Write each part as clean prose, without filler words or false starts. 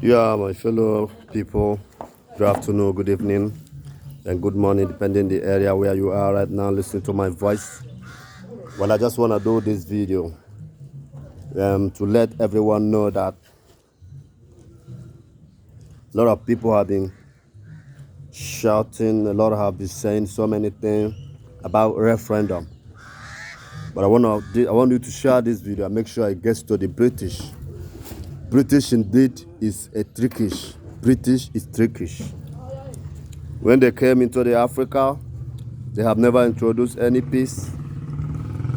Yeah, my fellow people, good afternoon, good evening, and good morning, depending the area where you are right now listening to my voice. Well, I just want to do this video to let everyone know that a lot of people have been shouting, a lot have been saying so many things about referendum. But I want you to share this video and make sure it gets to the British. British indeed is a trickish. British is trickish. When they came into the Africa, they have never introduced any peace.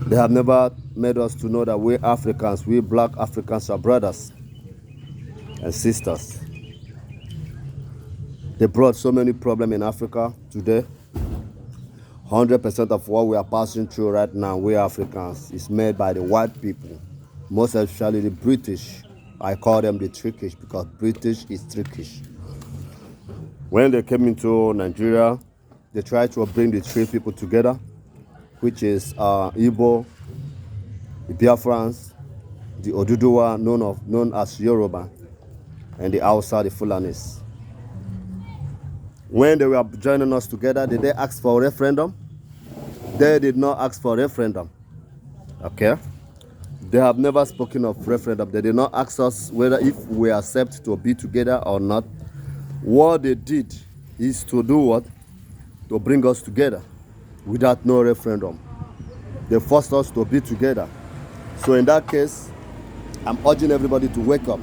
They have never made us to know that we Africans, we black Africans are brothers and sisters. They brought so many problems in Africa today. 100% of what we are passing through right now, we Africans, is made by the white people, most especially the British. I call them the trickish because British is trickish. When they came into Nigeria, they tried to bring the three people together, which is Igbo, the Biafrans, the Oduduwa, known as Yoruba, and the Hausa, the Fulanis. When they were joining us together, did they ask for a referendum? They did not ask for a referendum. Okay? They have never spoken of referendum. They did not ask us whether if we accept to be together or not. What they did is to do what? To bring us together without no referendum. They forced us to be together. So in that case, I'm urging everybody to wake up.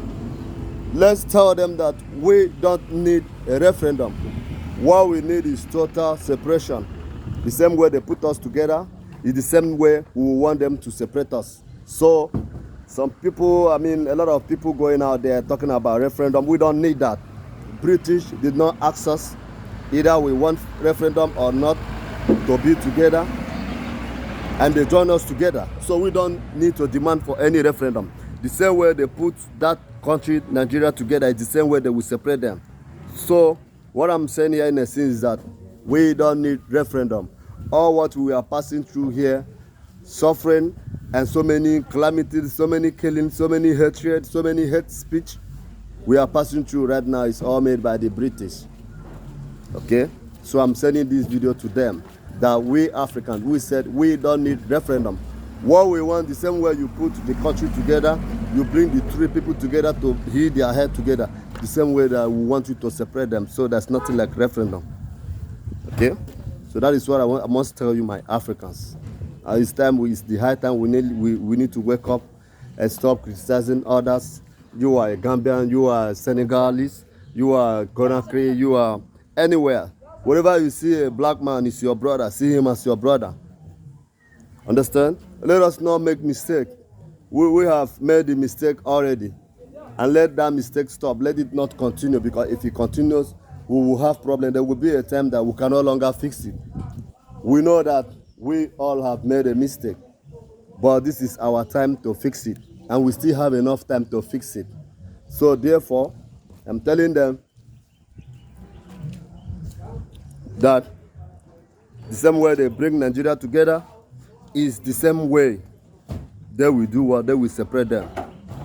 Let's tell them that we don't need a referendum. What we need is total separation. The same way they put us together is the same way we want them to separate us. So some people, a lot of people going out there talking about referendum. We don't need that. British did not ask us either we want referendum or not to be together, and they join us together. So we don't need to demand for any referendum. The same way they put that country, Nigeria, together is the same way they will separate them. So what I'm saying here in a sense is that we don't need referendum. All what we are passing through here, suffering and so many calamities, so many killings, so many hatred, so many hate speech we are passing through right now is all made by the British. Okay? So I'm sending this video to them that we Africans, we said we don't need referendum. What we want, the same way you put the country together, you bring the three people together to hit their head together, the same way that we want you to separate them. So there's nothing like referendum. Okay? So that is what I must tell you, my Africans. It's the high time we need to wake up and stop criticizing others. You are a Gambian, you are a Senegalese, you are Conakry, you are anywhere. Wherever you see a black man is your brother, see him as your brother. Understand? Let us not make mistake. We have made the mistake already. And let that mistake stop. Let it not continue, because if it continues, we will have problem. There will be a time that we can no longer fix it. We know that we all have made a mistake, but this is our time to fix it. And we still have enough time to fix it. So therefore, I'm telling them that the same way they bring Nigeria together is the same way they will do what they will separate them.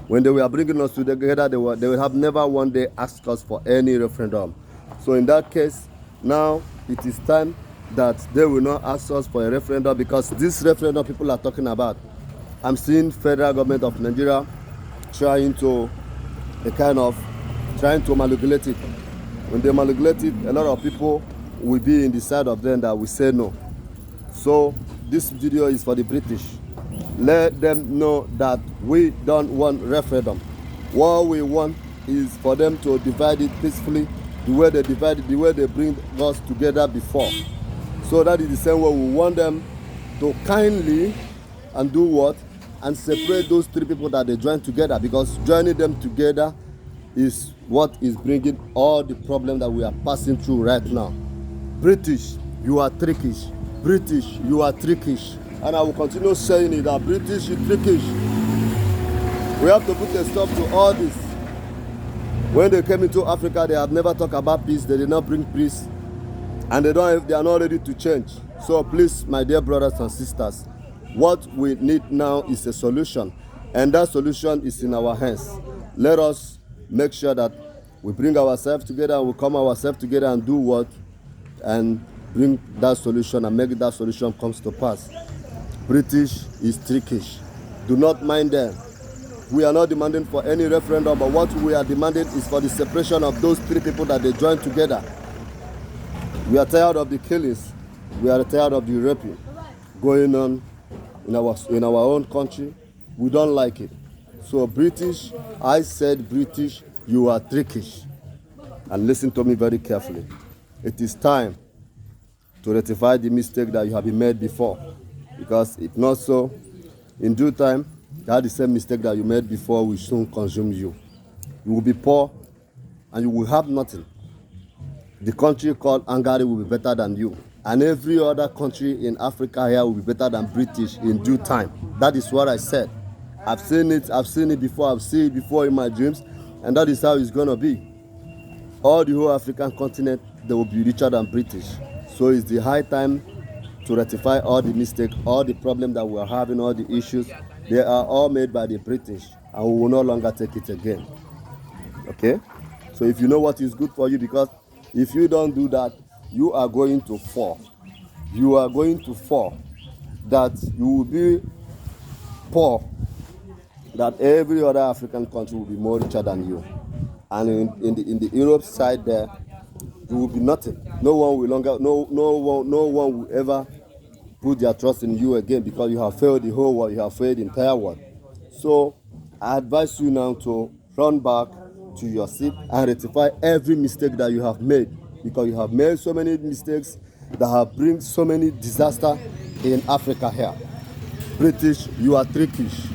When they were bringing us together, they will have never one day asked us for any referendum. So in that case, now it is time that they will not ask us for a referendum, because this referendum people are talking about, I'm seeing federal government of Nigeria trying to manipulate it. When they manipulate it, a lot of people will be in the side of them that will say no. So this video is for the British. Let them know that we don't want referendum. What we want is for them to divide it peacefully, the way they divide it, the way they bring us together before. So that is the same way we want them to kindly and do what? And separate those three people that they join together, because joining them together is what is bringing all the problem that we are passing through right now. British, you are trickish. British, you are trickish. And I will continue saying it, that British is trickish. We have to put a stop to all this. When they came into Africa, they have never talked about peace. They did not bring peace. And they are not ready to change. So please, my dear brothers and sisters, what we need now is a solution. And that solution is in our hands. Let us make sure that We bring ourselves together and we come ourselves together and do what? And bring that solution and make that solution comes to pass. British is trickish. Do not mind them. We are not demanding for any referendum, but what we are demanding is for the separation of those three people that they joined together. We are tired of the killings. We are tired of the raping going on in our own country. We don't like it. So British, I said British, you are trickish. And listen to me very carefully. It is time to rectify the mistake that you have made before. Because if not so, in due time, that the same mistake that you made before will soon consume you. You will be poor and you will have nothing. The country called Hungary will be better than you. And every other country in Africa here will be better than British in due time. That is what I said. I've seen it before, I've seen it before in my dreams, and that is how it's going to be. All the whole African continent, they will be richer than British. So it's the high time to rectify all the mistakes, all the problems that we are having, all the issues. They are all made by the British, and we will no longer take it again. Okay? So if you know what is good for you, because if you don't do that, you are going to fall. You are going to fall. That you will be poor. That every other African country will be more richer than you. And in the Europe side there, you will be nothing. No one will ever put their trust in you again, because you have failed the whole world, you have failed the entire world. So I advise you now to run back to your seat and rectify every mistake that you have made, because you have made so many mistakes that have bring so many disaster in Africa here. British, you are trickish.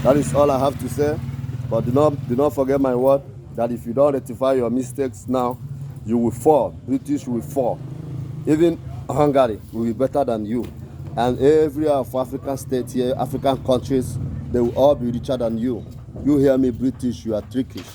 That is all I have to say. But do not forget my word, that if you don't rectify your mistakes now, you will fall. British will fall. Even Hungary will be better than you. And every of African states here, African countries, they will all be richer than you. You hear me, British, you are trickish.